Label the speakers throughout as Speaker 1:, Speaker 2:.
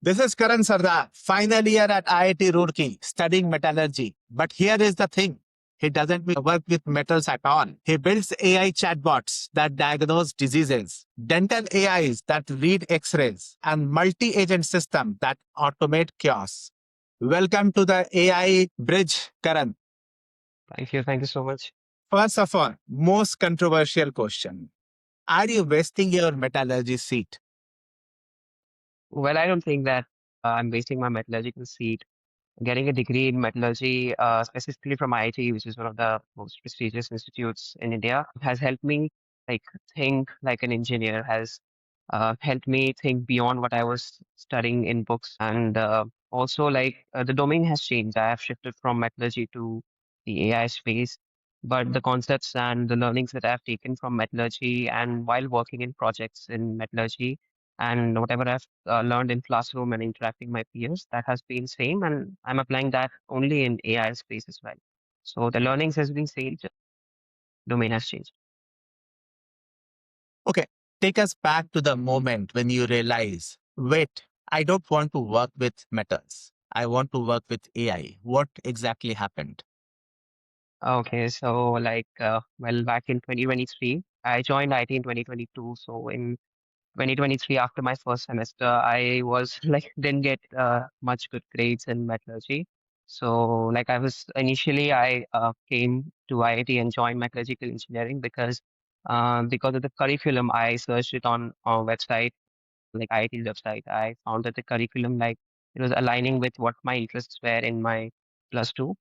Speaker 1: This is Karan Sardar, final year at IIT Roorkee, studying metallurgy. But here is the thing. He doesn't work with metals at all. He builds AI chatbots that diagnose diseases, dental AIs that read X-rays, and multi-agent systems that automate chaos. Welcome to the AI Bridge, Karan.
Speaker 2: Thank you. Thank you so much.
Speaker 1: First of all, most controversial question. Are you wasting your metallurgy seat?
Speaker 2: Well, I don't think that I'm wasting my metallurgical seat. Getting a degree in metallurgy, specifically from IIT, which is one of the most prestigious institutes in India, has helped me like think like an engineer, has helped me think beyond what I was studying in books. And also the domain has changed. I have shifted from metallurgy to the AI space, but the concepts and the learnings that I've taken from metallurgy and while working in projects in metallurgy and whatever I've learned in classroom and interacting with my peers, that has been same, and I'm applying that only in AI space as well. So the learnings has been same, just domain has changed.
Speaker 1: Okay, take us back to the moment when you realize, wait, I don't want to work with metals. I want to work with AI. What exactly happened?
Speaker 2: Okay, so well, back in 2023, I joined IT in 2022. So in 2023, after my first semester, I was didn't get much good grades in metallurgy. So I was initially I came to IIT and joined metallurgical engineering because of the curriculum. I searched it on website like IIT's website. I found that the curriculum it was aligning with what my interests were in my plus two.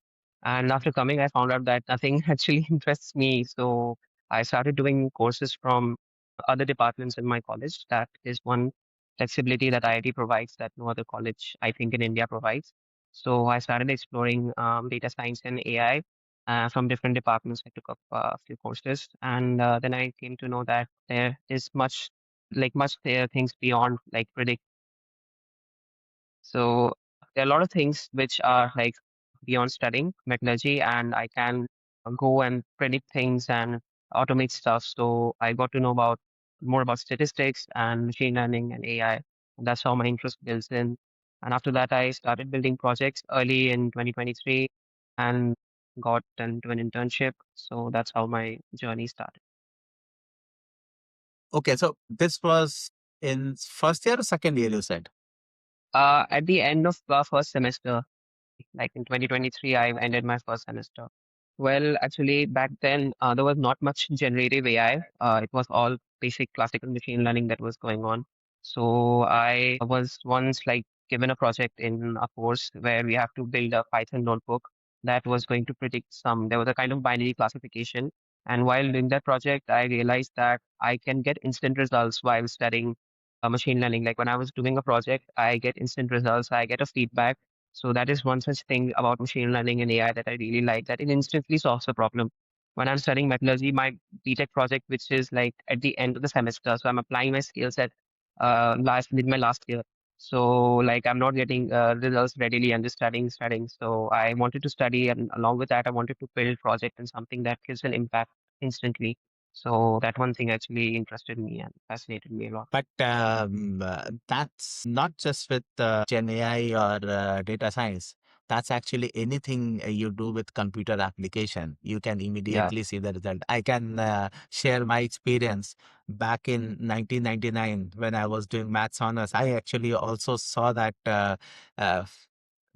Speaker 2: And after coming, I found out that nothing actually interests me. So I started doing courses from other departments in my college. That is one flexibility that IIT provides that no other college, I think, in India provides. So I started exploring data science and AI from different departments. I took up a few courses, and then I came to know that there is much there things beyond predict. So there are a lot of things which are beyond studying metallurgy, and I can go and predict things and automate stuff. So I got to know about more about statistics and machine learning and AI. And that's how my interest builds in. And after that, I started building projects early in 2023 and got into an internship. So that's how my journey started.
Speaker 1: Okay, so this was in first year or second year, you said?
Speaker 2: At the end of the first semester, like in 2023, I ended my first semester. Well, actually, back then, there was not much generative AI. It was all basic classical machine learning that was going on. So I was once given a project in a course where we have to build a Python notebook that was going to predict there was a kind of binary classification. And while doing that project, I realized that I can get instant results while studying machine learning. Like when I was doing a project, I get instant results, I get a feedback. So that is one such thing about machine learning and AI that I really like, that it instantly solves a problem. When I'm studying metallurgy, my BTech project, which is at the end of the semester, so I'm applying my skill set with my last year. So I'm not getting results readily. I'm just studying. So I wanted to study, and along with that, I wanted to build project and something that gives an impact instantly. So that one thing actually interested me and fascinated me a lot.
Speaker 1: But that's not just with Gen AI or data science. That's actually anything you do with computer application. You can
Speaker 2: Yeah,
Speaker 1: immediately see the result. I can share my experience back in 1999 when I was doing maths honors. I actually also saw that uh,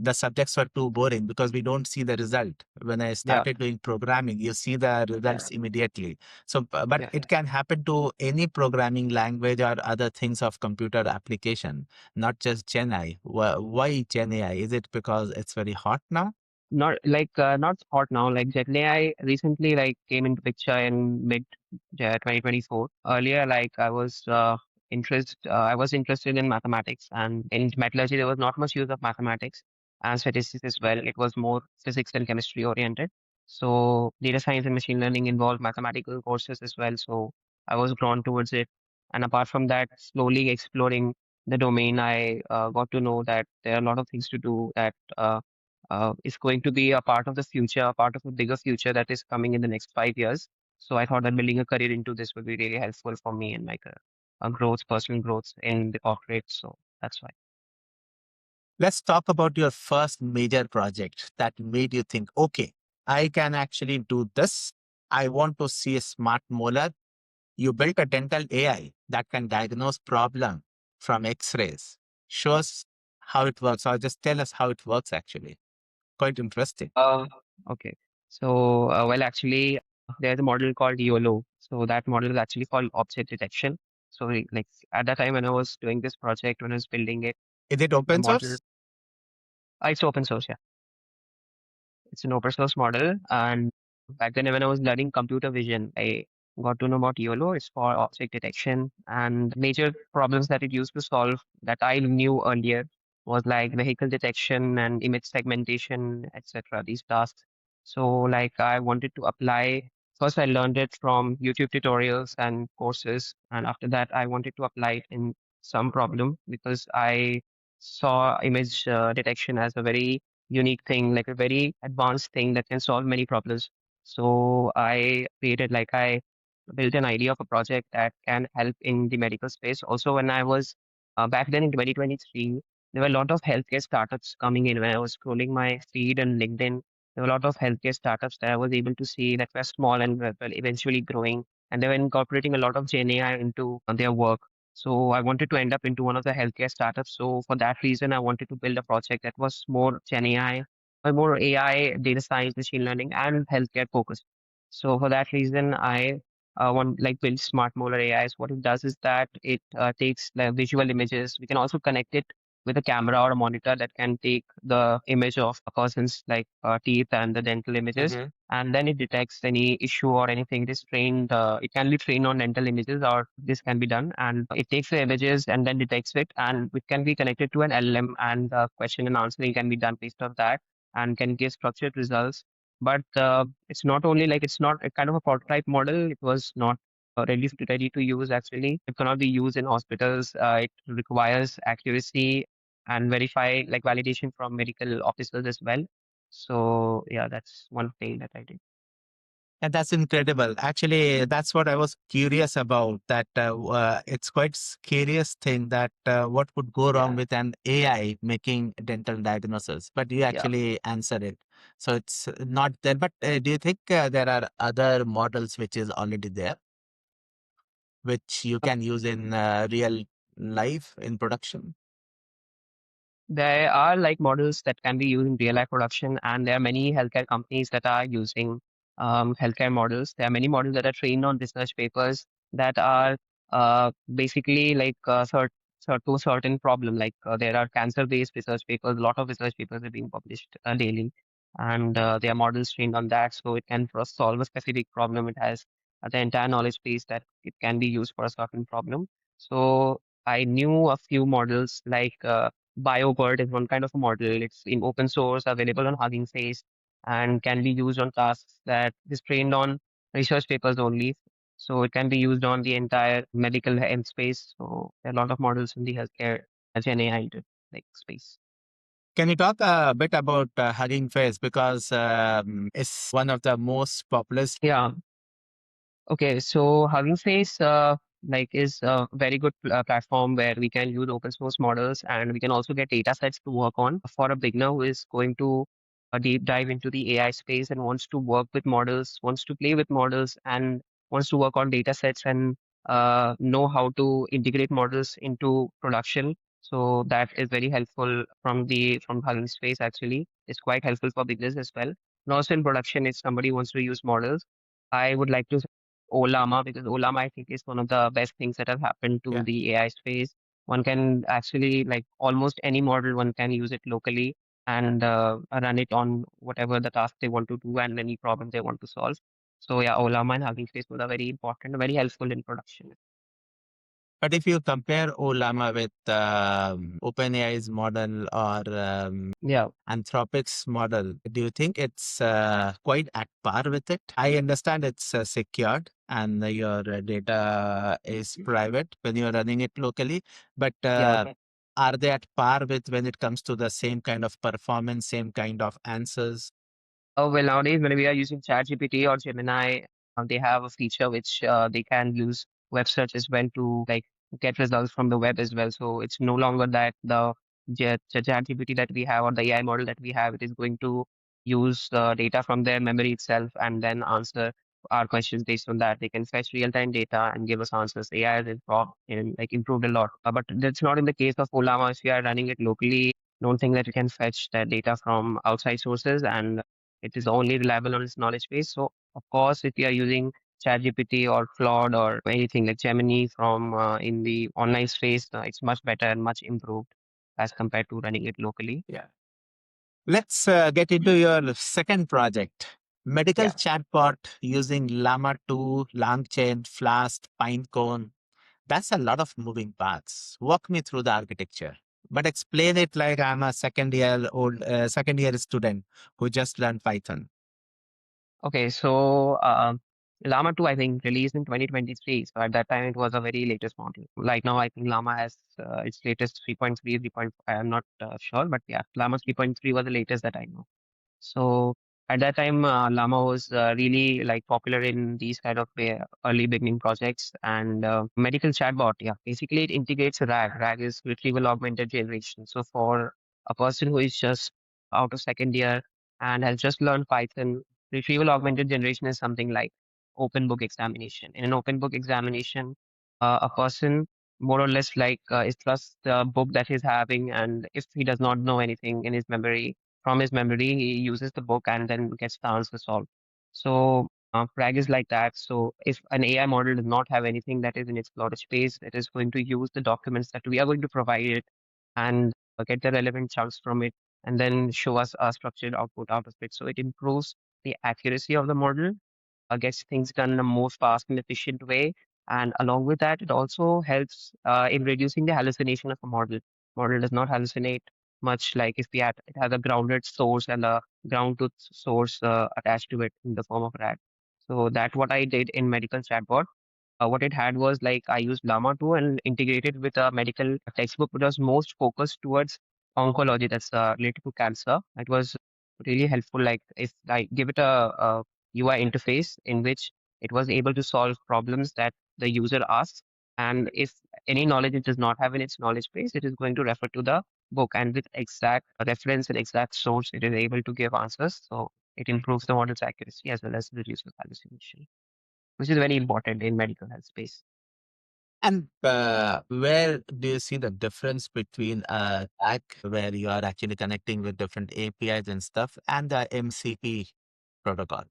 Speaker 1: the subjects were too boring because we don't see the result. When I
Speaker 2: yeah,
Speaker 1: started doing programming, you see the
Speaker 2: yeah,
Speaker 1: results immediately. So, but
Speaker 2: yeah.
Speaker 1: it can happen to any programming language or other things of computer application, not just Gen AI. Why Gen AI? Is it because it's very hot now?
Speaker 2: Not hot now. Like Gen AI recently came into picture in mid 2024. Earlier, I was interested in mathematics, and in metallurgy there was not much use of mathematics and statistics as well. It was more physics and chemistry oriented. So data science and machine learning involved mathematical courses as well. So I was drawn towards it. And apart from that, slowly exploring the domain, I got to know that there are a lot of things to do that. Is going to be a part of the future, a part of a bigger future that is coming in the next 5 years. So I thought that building a career into this would be really helpful for me and my growth, personal growth in the corporate. So that's why.
Speaker 1: Let's talk about your first major project that made you think, okay, I can actually do this. I want to see a smart molar. You built a dental AI that can diagnose problem from X-rays. Show us how it works, or just tell us how it works actually. Quite interesting.
Speaker 2: Uh, okay. So, well, actually, there's a model called YOLO. So that model is actually called object detection. So, like at that time when I was doing this project, when I was building it,
Speaker 1: Is it
Speaker 2: the
Speaker 1: open
Speaker 2: model,
Speaker 1: source?
Speaker 2: it's open source, yeah. It's an open source model. And back then, when I was learning computer vision, I got to know about YOLO. It's for object detection. And major problems that it used to solve that I knew earlier was like vehicle detection and image segmentation, etc. These tasks. So, like, I wanted to apply. First, I learned it from YouTube tutorials and courses. And after that, I wanted to apply it in some problem because I saw image detection as a very unique thing, like a very advanced thing that can solve many problems. So I built an idea of a project that can help in the medical space. Also, when I was back then in 2023, there were a lot of healthcare startups coming in. When I was scrolling my feed and LinkedIn, there were a lot of healthcare startups that I was able to see that were small and were eventually growing. And they were incorporating a lot of Gen AI into their work. So I wanted to end up into one of the healthcare startups. So for that reason, I wanted to build a project that was more Gen AI, or more AI, data science, machine learning, and healthcare focused. So for that reason, I want like build smart molar AIs. What it does is that it takes the visual images. We can also connect it with a camera or a monitor that can take the image of a person's like teeth and the dental images, and then it detects any issue or anything. It is trained, it can be trained on dental images, or this can be done. And it takes the images and then detects it, and it can be connected to an LLM, and question and answering can be done based on that and can give structured results. But it's not only like it's not a kind of a prototype model. It was not ready to use actually. It cannot be used in hospitals. It requires accuracy and verify like validation from medical officers as well. So yeah, that's one thing that I did.
Speaker 1: And that's incredible. Actually, that's what I was curious about. That it's quite scariest thing that what would go wrong
Speaker 2: Yeah,
Speaker 1: with an AI making dental diagnosis. But you
Speaker 2: yeah.
Speaker 1: actually answered it, so it's not there. But do you think there are other models which is already there, which you can use in real life in production?
Speaker 2: There are like models that can be used in real life production, and there are many healthcare companies that are using healthcare models. There are many models that are trained on research papers that are basically like to a certain problem. Like there are cancer-based research papers. A lot of research papers are being published daily, and there are models trained on that, so it can for solve a specific problem. It has the entire knowledge base that it can be used for a certain problem. So I knew a few models like. BioBird is one kind of a model. It's in open source, available on Hugging Face, and can be used on tasks that is trained on research papers only. So it can be used on the entire medical health space. So there are a lot of models in the healthcare Gen AI like space.
Speaker 1: Can you talk a bit about Hugging Face because it's one of the most popular.
Speaker 2: Yeah. Okay, so Hugging Face like is a very good platform where we can use open source models, and we can also get data sets to work on for a beginner who is going to deep dive into the AI space and wants to work with models, wants to play with models, and wants to work on data sets and know how to integrate models into production. So that is very helpful from Hugging Face actually. It's quite helpful for beginners as well. And also in production, if somebody wants to use models, I would like to Olama, because Olama I think is one of the best things that have happened to
Speaker 1: Yeah.
Speaker 2: the AI space. One can actually like almost any model, one can use it locally and run it on whatever the task they want to do and any problem they want to solve. So yeah, Olama and Hugging Face both are very important, very helpful in production.
Speaker 1: But if you compare Olama with OpenAI's model or
Speaker 2: Yeah,
Speaker 1: Anthropic's model, do you think it's quite at par with it? I understand it's secured and your data is private when you're running it locally, but
Speaker 2: yeah.
Speaker 1: are they at par with when it comes to the same kind of performance, same kind of answers?
Speaker 2: Oh, well, nowadays, when we are using ChatGPT or Gemini, they have a feature which they can use web search as well to like get results from the web as well. So it's no longer that the ChatGPT that we have or the AI model that we have, it is going to use the data from their memory itself and then answer our questions based on that. They can fetch real-time data and give us answers. AI has improved a lot. But that's not in the case of Olama. If we are running it locally, don't think that you can fetch that data from outside sources and it is only reliable on its knowledge base. So of course, if you are using ChatGPT or Claude or anything like Gemini from in the online space, it's much better and much improved as compared to running it locally.
Speaker 1: Yeah. Let's get into your second project. Medical
Speaker 2: Yeah.
Speaker 1: chatbot using Llama 2, LangChain, Flask, Pinecone. That's a lot of moving parts. Walk me through the architecture, but explain it like I'm a second year student who just learned Python.
Speaker 2: Okay, so Llama 2, I think, released in 2023. So at that time, it was a very latest model. Right now, I think Llama has its latest 3.3, 3.5. I'm not sure, but yeah, Llama 3.3 was the latest that I know. So at that time, Llama was really like popular in these kind of early beginning projects and medical chatbot. Yeah, basically it integrates RAG. RAG is retrieval augmented generation. So for a person who is just out of second year and has just learned Python, retrieval augmented generation is something like open book examination. In an open book examination, a person more or less is just the book that he's having, and if he does not know anything in his memory from his memory, he uses the book and then gets the answer solved. So RAG is like that. So if an AI model does not have anything that is in its knowledge space, it is going to use the documents that we are going to provide it and get the relevant chunks from it and then show us a structured output out of it. So it improves the accuracy of the model, gets things done in a more fast and efficient way. And along with that, it also helps in reducing the hallucination of a model. Model does not hallucinate much like if it has a grounded source and a ground truth source attached to it in the form of RAG. So that's what I did in medical chatbot. What it had was like I used Llama 2 and integrated with a medical textbook which was most focused towards oncology that's related to cancer. It was really helpful. Like if I give it a UI interface in which it was able to solve problems that the user asks. And if any knowledge it does not have in its knowledge base, it is going to refer to the book and with exact reference and exact source, it is able to give answers. So it improves the model's accuracy as well as reduces hallucination, which is very important in medical health space.
Speaker 1: And where do you see the difference between a tag where you are actually connecting with different APIs and stuff and the MCP protocol?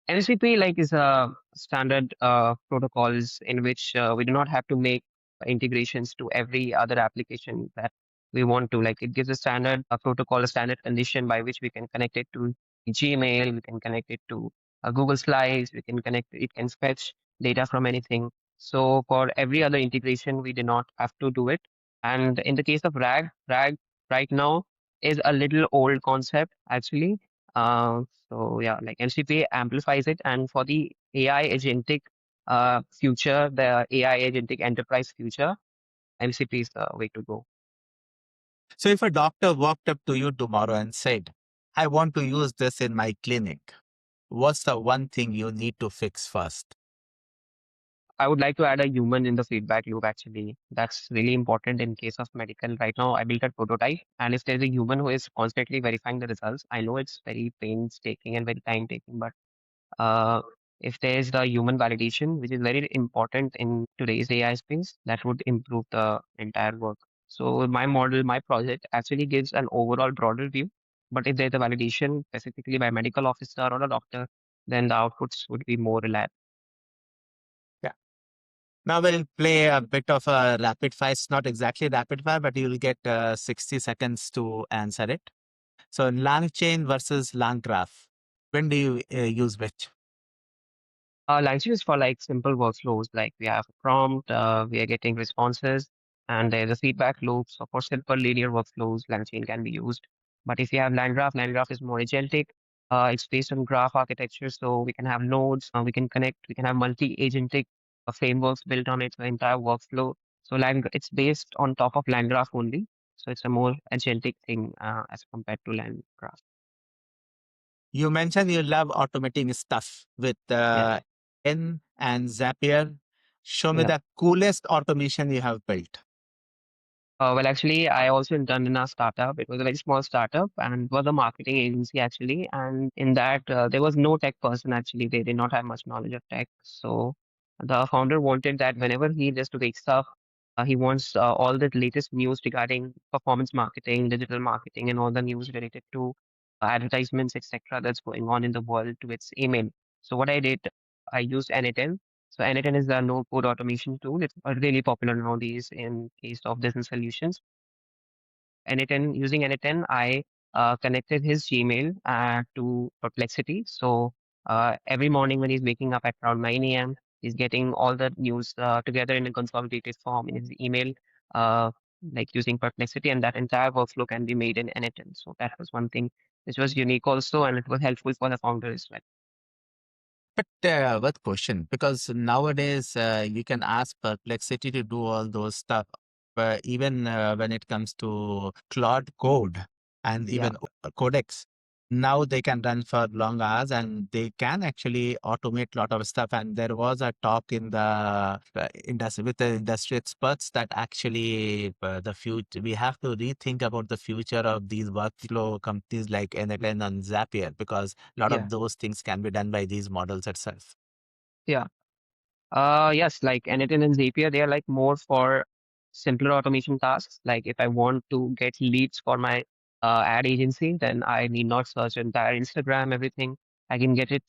Speaker 2: MCP is a standard protocols in which we do not have to make integrations to every other application that we want to. Like it gives a standard protocol, a standard condition by which we can connect it to Gmail, we can connect it to Google Slides, we can connect it can fetch data from anything. So for every other integration, we do not have to do it. And in the case of RAG right now is a little old concept actually. So yeah, like MCP amplifies it, and for the AI agentic future, the AI agentic enterprise future, MCP is the way to go.
Speaker 1: So if a doctor walked up to you tomorrow and said, I want to use this in my clinic, what's the one thing you need to fix first?
Speaker 2: I would like to add a human in the feedback loop actually. That's really important in case of medical. Right now, I built a prototype, and if there's a human who is constantly verifying the results, I know it's very painstaking and very time taking, but uh, if there's the human validation, which is very important in today's AI space, that would improve the entire work. So my model, my project actually gives an overall broader view. But if there's a validation specifically by a medical officer or a doctor, then the outputs would be more reliable.
Speaker 1: Yeah. Now we'll play a bit of a rapid fire. It's not exactly rapid fire, but you'll get 60 seconds to answer it. So long chain versus long graph. When do you use which?
Speaker 2: Langchain is for simple workflows, like we have a prompt, we are getting responses, and there's a feedback loop. So for simple linear workflows, Langchain can be used. But if you have LangGraph is more agentic. It's based on graph architecture, so we can have nodes, we can connect, we can have multi-agentic frameworks built on its entire workflow. So it's based on top of LangGraph only. So it's a more agentic thing as compared to LangGraph.
Speaker 1: You mentioned you love automating stuff with
Speaker 2: Yeah.
Speaker 1: N and Zapier. Show me
Speaker 2: Yeah.
Speaker 1: the coolest automation you have built.
Speaker 2: Well, actually, I also interned in a startup. It was a very small startup and was a marketing agency actually. And in that, there was no tech person actually. They did not have much knowledge of tech. So the founder wanted that whenever he just wakes up, he wants all the latest news regarding performance marketing, digital marketing, and all the news related to advertisements, etc., that's going on in the world to its email. So what I did, I used N8N. So N8N is a no-code automation tool. It's really popular nowadays in case of business solutions. N8N, using N8N, I connected his Gmail to Perplexity. So every morning when he's waking up at around 9 a.m., he's getting all the news together in a consolidated form in his email, uh, like using Perplexity, and that entire workflow can be made in N8N. So that was one thing which was unique also, and it was helpful for the founder as well.
Speaker 1: But what question? Because nowadays you can ask Perplexity to do all those stuff. Even when it comes to Claude Code and
Speaker 2: Yeah,
Speaker 1: even Codex, now they can run for long hours and they can actually automate a lot of stuff. And there was a talk in the industry with the industry experts that actually the future we have to rethink about the future of these workflow companies like NLN and Zapier because a lot
Speaker 2: yeah,
Speaker 1: of those things can be done by these models itself.
Speaker 2: yeah. Yes, like N8N and Zapier, they are like more for simpler automation tasks. Like if I want to get leads for my ad agency, then I need not search entire Instagram, everything. I can get it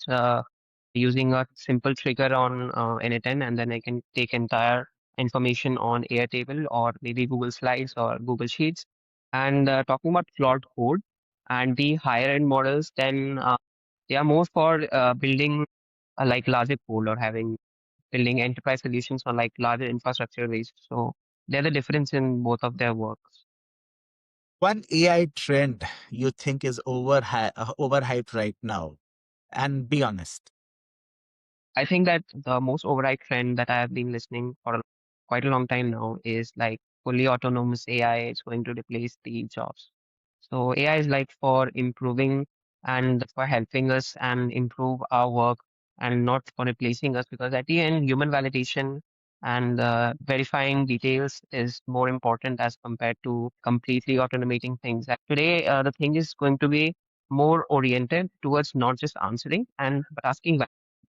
Speaker 2: using a simple trigger on N8N, and then I can take entire information on Airtable or maybe Google Slides or Google Sheets. And talking about Claude Code and the higher end models, then they are more for building like larger code or having building enterprise solutions for like larger infrastructure based. So they're the difference in both of their works.
Speaker 1: One AI trend you think is overhyped right now, and be honest.
Speaker 2: I think that the most overall trend that I have been listening for quite a long time now is like fully autonomous AI is going to replace the jobs. So AI is like for improving and for helping us and improve our work and not for replacing us because at the end, human validation and verifying details is more important as compared to completely automating things. And today, the thing is going to be more oriented towards not just answering and but asking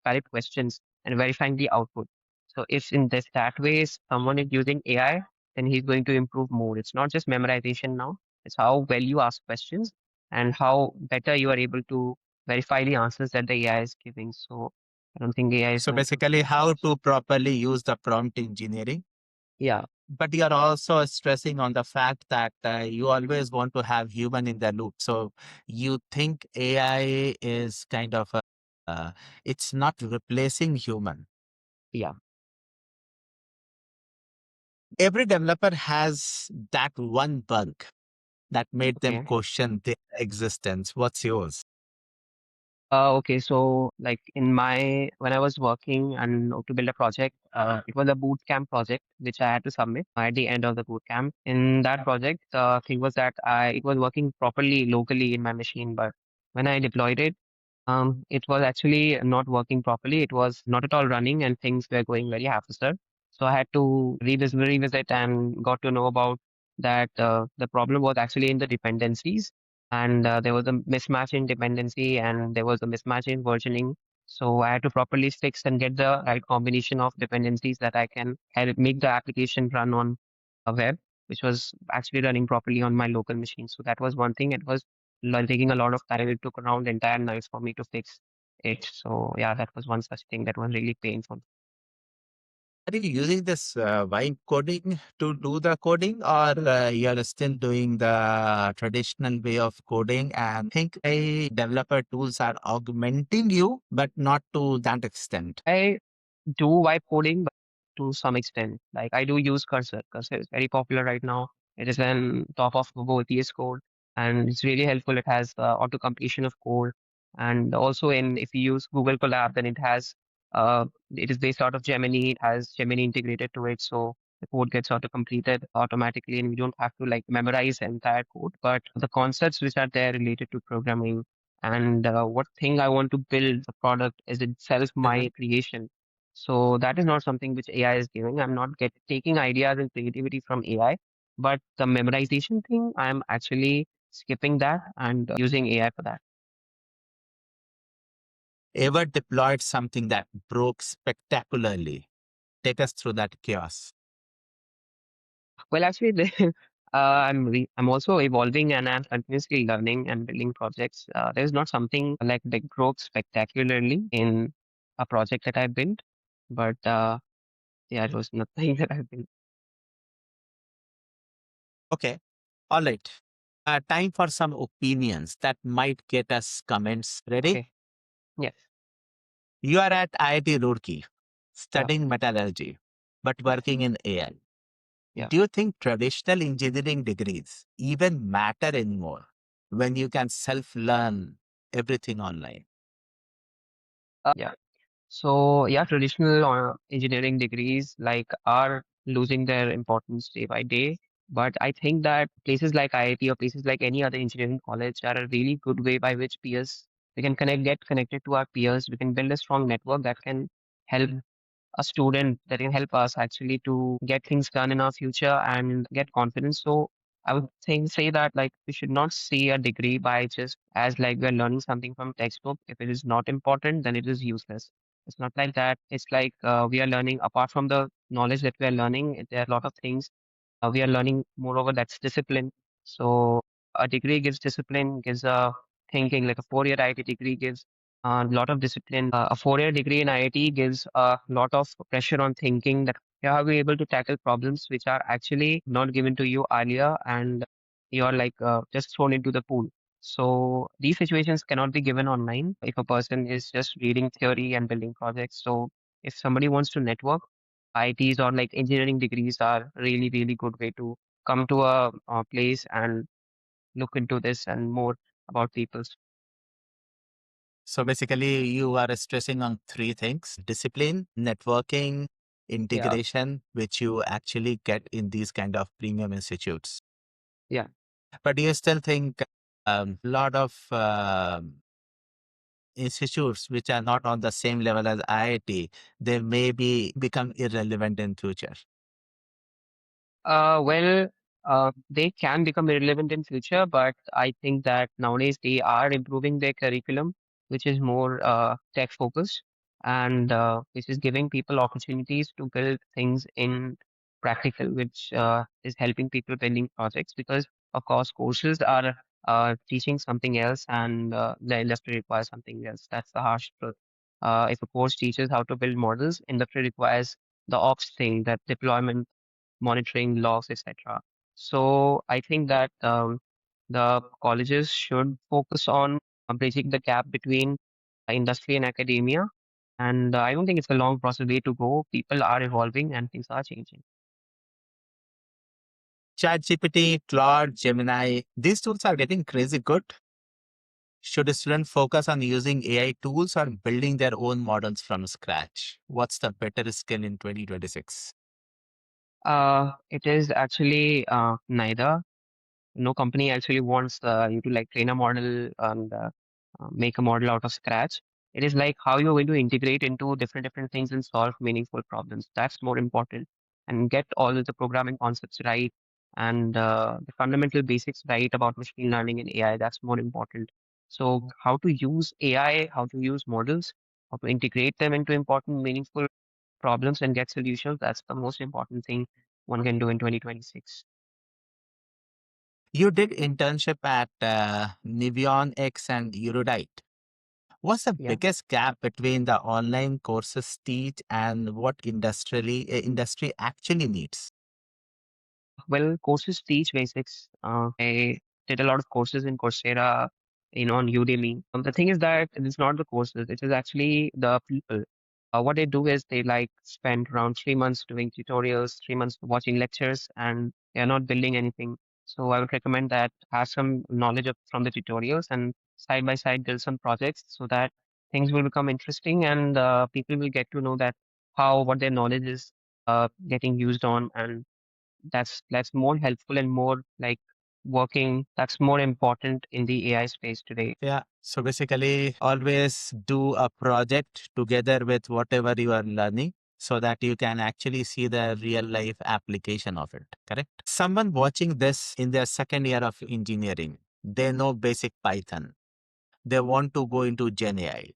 Speaker 2: valid questions and verifying the output. So if in this that way someone is using AI, then he's going to improve more. It's not just memorization now. It's how well you ask questions and how better you are able to verify the answers that the AI is giving. So I don't think AI is
Speaker 1: So
Speaker 2: going to
Speaker 1: basically,
Speaker 2: replace
Speaker 1: how
Speaker 2: jobs.
Speaker 1: to properly use the prompt engineering.
Speaker 2: Yeah,
Speaker 1: But you're also stressing on the fact that you always want to have human in the loop. So you think AI is kind of uh, it's not replacing human.
Speaker 2: yeah.
Speaker 1: Every developer has that one bug that made them
Speaker 2: Okay.
Speaker 1: question their existence. What's yours?
Speaker 2: Okay, so like in my when I was working and to build a project, it was a boot camp project which I had to submit at the end of the boot camp. In that project, the thing was that I it was working properly locally in my machine, but when I deployed it, it was actually not working properly. It was not at all running, and things were going very haphazard. So I had to revisit and got to know about that the problem was actually in the dependencies and there was a mismatch in dependency and there was a mismatch in versioning. So I had to properly fix and get the right combination of dependencies that I can help make the application run on a web, which was actually running properly on my local machine. So that was one thing. It was taking a lot of time. It took around entire nights for me to fix it. So yeah, that was one such thing that was really painful.
Speaker 1: Are you using this vibe coding to do the coding, or you're still doing the traditional way of coding? And think AI developer tools are augmenting you, but not to that extent.
Speaker 2: I do vibe coding, but to some extent. Like I do use Cursor. Cursor is very popular right now. It is on top of Google VS Code, and it's really helpful. It has auto completion of code, and also in if you use Google Colab, then it is based out of Gemini. It has Gemini integrated to it, so the code gets auto completed automatically, and we don't have to like memorize the entire code. But the concepts which are there related to programming and what thing I want to build, the product is itself
Speaker 1: Mhm.
Speaker 2: my creation. So that is not something which AI is giving. I'm not taking ideas and creativity from AI. But the memorization thing, I'm actually skipping that and using AI for that.
Speaker 1: Ever deployed something that broke spectacularly? Take us through that chaos.
Speaker 2: Well, actually, I'm also evolving and I'm continuously learning and building projects. There's not something like that broke spectacularly in a project that I built, but yeah, it was nothing that I built.
Speaker 1: Okay. All right. Time for some opinions that might get us comments. Ready?
Speaker 2: Okay. Yes.
Speaker 1: You are at IIT Roorkee
Speaker 2: Yeah.
Speaker 1: studying metallurgy, but working in AI.
Speaker 2: Yeah.
Speaker 1: Do you think traditional engineering degrees even matter anymore when you can self learn everything online?
Speaker 2: Yeah. So yeah, traditional engineering degrees like are losing their importance day by day. But I think that places like IIT or places like any other engineering college are a really good way by which peers we can get connected to our peers. We can build a strong network that can help a student, that can help us actually to get things done in our future and get confidence. So I would say that like we should not see a degree by just as like we're learning something from textbook. If it is not important, then it is useless. It's not like that. It's like we are learning apart from the knowledge that we are learning. There are a lot of things we are learning. Moreover, that's discipline. So a degree gives discipline, gives a thinking. Like a 4-year IIT degree gives a lot of discipline. A 4-year degree in IIT gives a lot of pressure on thinking that you are able to tackle problems which are actually not given to you earlier, and you're like just thrown into the pool. So these situations cannot be given online if a person is just reading theory and building projects. So if somebody wants to network, IITs or like engineering degrees are really, really good way to come to a place and look into this and more about people's.
Speaker 1: So basically, you are stressing on three things: discipline, networking,
Speaker 2: Yeah,
Speaker 1: integration, which you actually get in these kind of premium institutes.
Speaker 2: yeah.
Speaker 1: But do you still think a lot of institutes which are not on the same level as IIT, they may be become irrelevant in future?
Speaker 2: Well, they can become irrelevant in future, but I think that nowadays they are improving their curriculum, which is more tech focused and which is giving people opportunities to build things in practical, which is helping people building projects because, of course, courses are teaching something else and the industry requires something else. That's the harsh truth. If a course teaches how to build models, industry requires the ops thing, that deployment monitoring logs, etc. So I think that the colleges should focus on bridging the gap between industry and academia. And I don't think it's a long process way to go. People are evolving and things are changing.
Speaker 1: ChatGPT, Claude, Gemini, these tools are getting crazy good. Should a student focus on using AI tools or building their own models from scratch? What's the better skill in 2026?
Speaker 2: It is actually neither. No company actually wants you to like train a model and make a model out of scratch. It is like how you're going to integrate into different things and solve meaningful problems. That's more important. And get all of the programming concepts right and the fundamental basics right about machine learning and AI. That's more important. So how to use AI, how to use models, how to integrate them into important, meaningful problems and get solutions. That's the most important thing one can do in 2026.
Speaker 1: You did internship at Nivion X and Erudite. What's the
Speaker 2: Yeah.
Speaker 1: biggest gap between the online courses teach and what industry actually needs?
Speaker 2: Well, courses teach basics. I did a lot of courses in Coursera, on Udemy. The thing is that it's not the courses, it is actually the people. What they do is they like spend around 3 months doing tutorials, 3 months watching lectures, and they're not building anything. So I would recommend that have some knowledge from the tutorials and side by side build some projects so that things will become interesting and people will get to know that how what their knowledge is getting used on, and that's more helpful and more like working. That's more important in the AI space today.
Speaker 1: Yeah. So basically, always do a project together with whatever you are learning so that you can actually see the real life application of it. Correct? Someone watching this in their second year of engineering, they know basic Python. They want to go into Gen AI.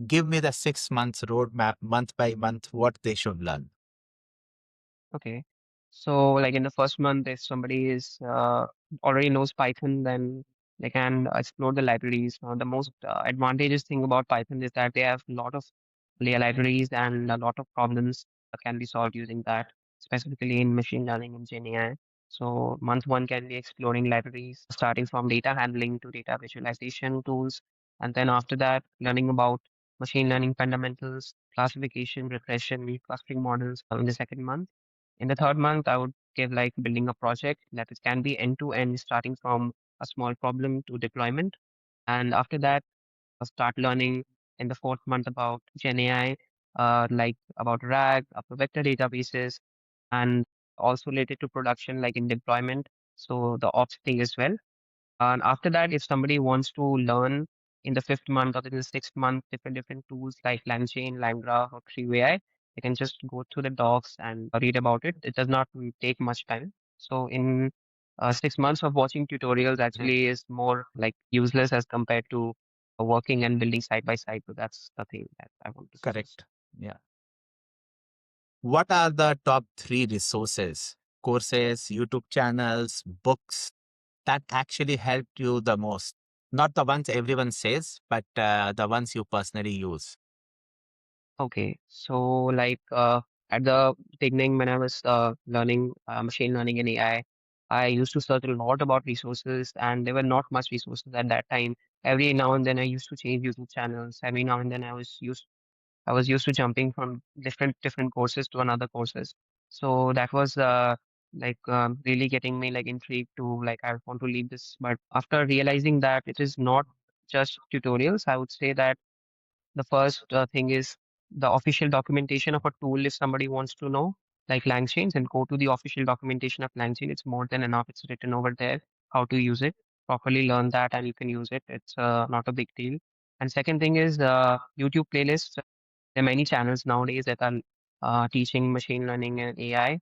Speaker 1: Give me the 6 months roadmap, month by month, what they should learn.
Speaker 2: Okay. So like in the first month, if somebody is already knows Python, then they can explore the libraries. The most advantageous thing about Python is that they have a lot of layer libraries and a lot of problems that can be solved using that, specifically in machine learning and Gen AI. So month one can be exploring libraries, starting from data handling to data visualization tools. And then after that, learning about machine learning fundamentals, classification, regression, clustering models in the second month. In the third month, I would give like building a project that it can be end to end, starting from a small problem to deployment. And after that, I'll start learning in the fourth month about Gen AI, like about RAG, about vector databases, and also related to production, like in deployment. So the ops thing as well. And after that, if somebody wants to learn in the fifth month or in the sixth month, different tools like LangChain, LangGraph, or TreeAI, they can just go through the docs and read about it. It does not take much time. So in 6 months of watching tutorials actually is more like useless as compared to working and building side by side. So that's the thing that I want to suggest.
Speaker 1: Correct. Yeah. What are the top three resources, courses, YouTube channels, books that actually helped you the most? Not the ones everyone says, but the ones you personally use.
Speaker 2: Okay, so like at the beginning when I was learning machine learning and AI, I used to search a lot about resources, and there were not much resources at that time. Every now and then I used to change YouTube channels. Every now and then I was used to jumping from different courses to another courses. So that was like really getting me like intrigued to like I want to leave this. But after realizing that it is not just tutorials, I would say that the first thing is the official documentation of a tool if somebody wants to know, like LangChain, and go to the official documentation of LangChain. It's more than enough. It's written over there how to use it. Properly learn that and you can use it. It's not a big deal. And second thing is YouTube playlists. There are many channels nowadays that are teaching machine learning and AI.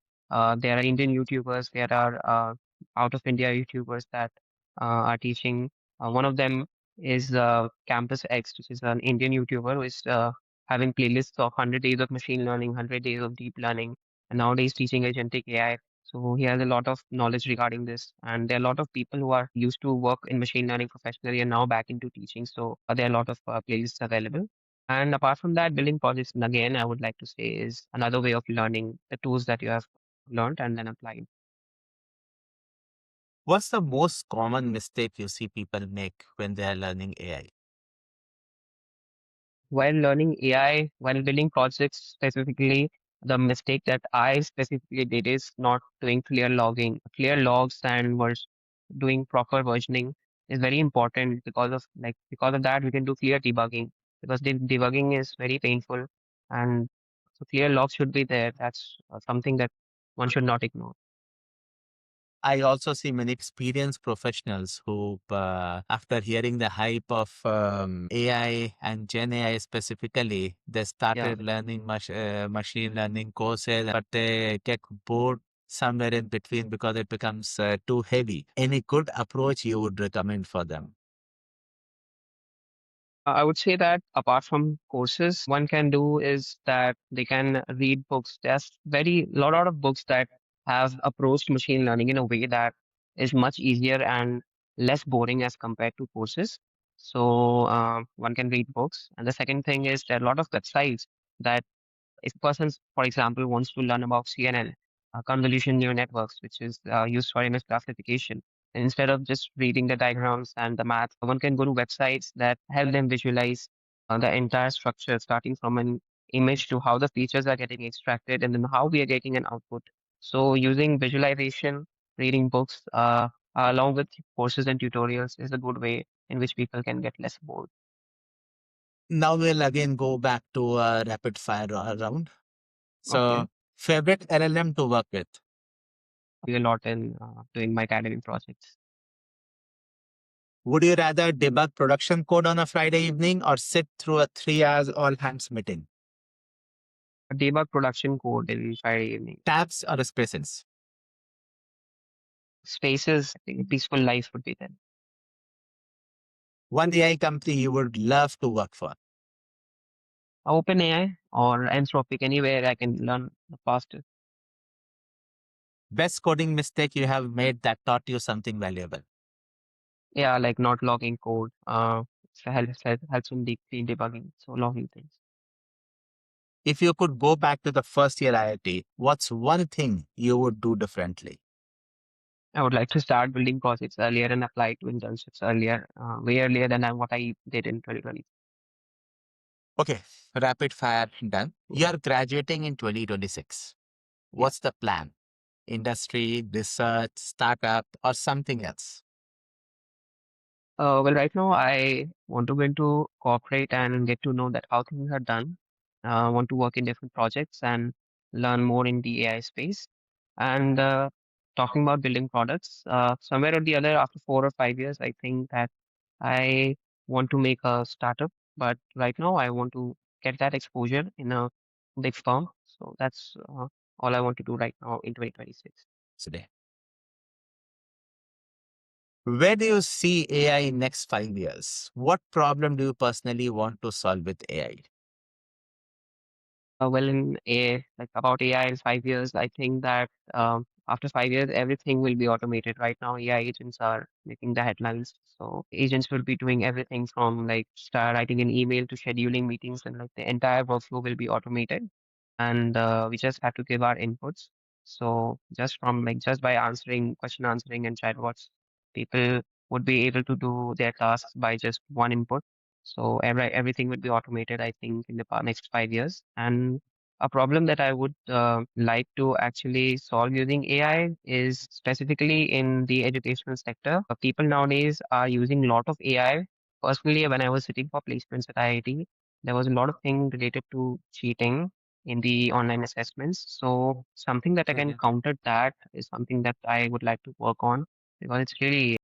Speaker 2: There are Indian YouTubers, there are out of India YouTubers that are teaching. One of them is Campus X, which is an Indian YouTuber who is having playlists of 100 days of machine learning, 100 days of deep learning, and nowadays teaching agentic AI. So he has a lot of knowledge regarding this, and there are a lot of people who are used to work in machine learning professionally and now back into teaching. So there are a lot of playlists available. And apart from that, building projects, and again, I would like to say is another way of learning the tools that you have learned and then applied.
Speaker 1: What's the most common mistake you see people make when they are learning AI?
Speaker 2: While learning AI, while building projects specifically, the mistake that I specifically did is not doing clear logging. Clear logs and was doing proper versioning is very important because of that we can do clear debugging because debugging is very painful and so clear logs should be there. That's something that one should not ignore.
Speaker 1: I also see many experienced professionals who, after hearing the hype of AI and Gen AI specifically, they
Speaker 2: Yeah.
Speaker 1: started learning machine learning courses, but they get bored somewhere in between because it becomes too heavy. Any good approach you would recommend for them?
Speaker 2: I would say that apart from courses, one can do is that they can read books. There's very lot of books that have approached machine learning in a way that is much easier and less boring as compared to courses. So one can read books. And the second thing is there are a lot of websites that if a person, for example, wants to learn about CNN, convolution neural networks, which is used for image classification, and instead of just reading the diagrams and the math, one can go to websites that help them visualize the entire structure, starting from an image to how the features are getting extracted and then how we are getting an output. So using visualization, reading books, along with courses and tutorials is a good way in which people can get less bored.
Speaker 1: Now we'll again go back to a rapid fire round.
Speaker 2: Okay.
Speaker 1: So, favorite LLM to work with?
Speaker 2: A lot in doing my academic projects.
Speaker 1: Would you rather debug production code on a Friday evening or sit through a 3 hours all hands meeting?
Speaker 2: Debug production code in Friday evening.
Speaker 1: Tabs or spaces?
Speaker 2: Spaces, I think a peaceful life would be there.
Speaker 1: One AI company you would love to work for?
Speaker 2: OpenAI or Anthropic, anywhere I can learn the fastest.
Speaker 1: Best coding mistake you have made that taught you something valuable?
Speaker 2: Yeah, like not logging code. So helps in deep clean debugging. So logging things.
Speaker 1: If you could go back to the first year IIT, what's one thing you would do differently?
Speaker 2: I would like to start building projects earlier and apply to internships earlier, way earlier than what I did in 2020.
Speaker 1: Okay, rapid fire done. You are graduating in 2026.
Speaker 2: Yeah.
Speaker 1: What's the plan? Industry, research, startup, or something else?
Speaker 2: Well, right now I want to go into corporate and get to know that how things are done. Want to work in different projects and learn more in the AI space. And talking about building products, somewhere or the other, after 4 or 5 years, I think that I want to make a startup. But right now, I want to get that exposure in a big firm. So that's all I want to do right now in 2026.
Speaker 1: Today. Where do you see AI in next 5 years? What problem do you personally want to solve with AI?
Speaker 2: Well, in like about AI in 5 years, I think that after 5 years, everything will be automated. Right now, AI agents are making the headlines. So agents will be doing everything from like start writing an email to scheduling meetings, and like the entire workflow will be automated. And we just have to give our inputs. So just by answering question answering and chatbots, people would be able to do their tasks by just one input. So everything would be automated, I think, in the next 5 years. And a problem that I would like to actually solve using AI is specifically in the educational sector. People nowadays are using a lot of AI. Personally, when I was sitting for placements at IIT, there was a lot of things related to cheating in the online assessments. So something that I can counter that is something that I would like to work on because it's really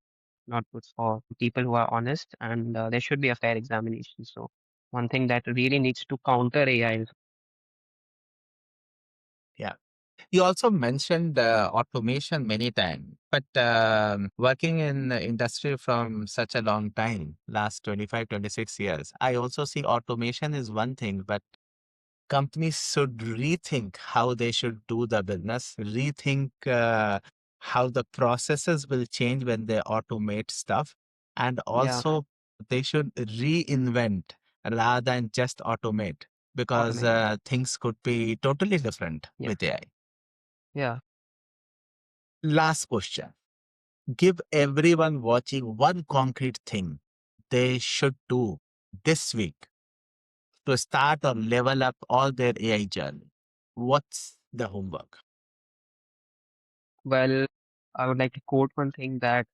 Speaker 2: not good for people who are honest, and there should be a fair examination. So one thing that really needs to counter AI is
Speaker 1: Yeah. You also mentioned automation many times, but working in the industry from such a long time, last 25, 26 years, I also see automation is one thing, but companies should rethink how they should do the business, rethink how the processes will change when they automate stuff. And
Speaker 2: yeah,
Speaker 1: also, they should reinvent rather than just automate because
Speaker 2: automate.
Speaker 1: things could be totally different
Speaker 2: Yeah,
Speaker 1: with AI.
Speaker 2: yeah.
Speaker 1: Last question. Give everyone watching one concrete thing they should do this week to start or level up all their AI journey. What's the homework?
Speaker 2: Well, I would like to quote one thing that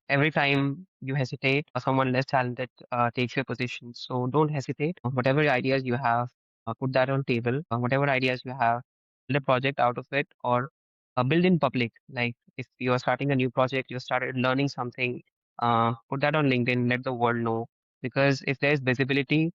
Speaker 2: every time you hesitate, someone less talented takes your position. So don't hesitate. Whatever ideas you have, put that on table. Whatever ideas you have, build a project out of it, or build in public. Like if you are starting a new project, you started learning something, put that on LinkedIn. Let the world know. Because if there's visibility,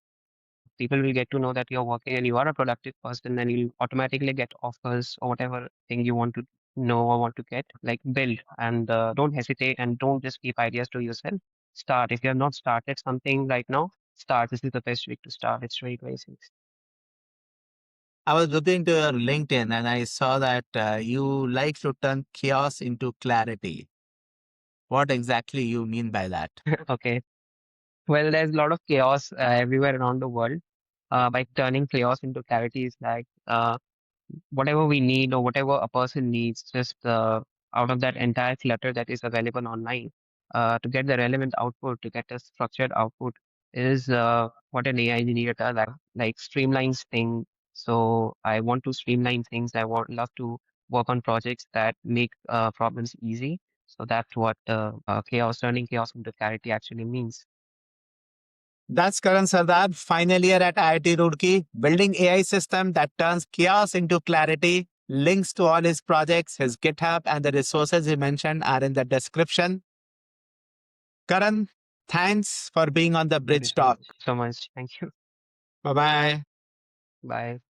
Speaker 2: people will get to know that you're working and you are a productive person, and you'll automatically get offers or whatever thing you want to know or want to get. Like build and don't hesitate, and don't just keep ideas to yourself. Start. If you have not started something right now, start. This is the best week to start. It's 2026.
Speaker 1: I was looking to your LinkedIn and I saw that you like to turn chaos into clarity. What exactly you mean by that?
Speaker 2: Okay. Well, there's a lot of chaos everywhere around the world. By turning chaos into clarity is like whatever we need or whatever a person needs, just out of that entire clutter that is available online, to get the relevant output, to get a structured output, is what an AI engineer does. Like streamlines things. So I want to streamline things. I want love to work on projects that make problems easy. So that's what chaos, turning chaos into clarity actually means.
Speaker 1: That's Karan Sardar, final year at IIT Roorkee, building AI system that turns chaos into clarity. Links to all his projects, his GitHub, and the resources he mentioned are in the description. Karan, thanks for being on the
Speaker 2: Thank you
Speaker 1: Bridge Talk.
Speaker 2: so much. Thank you.
Speaker 1: Bye bye.
Speaker 2: Bye.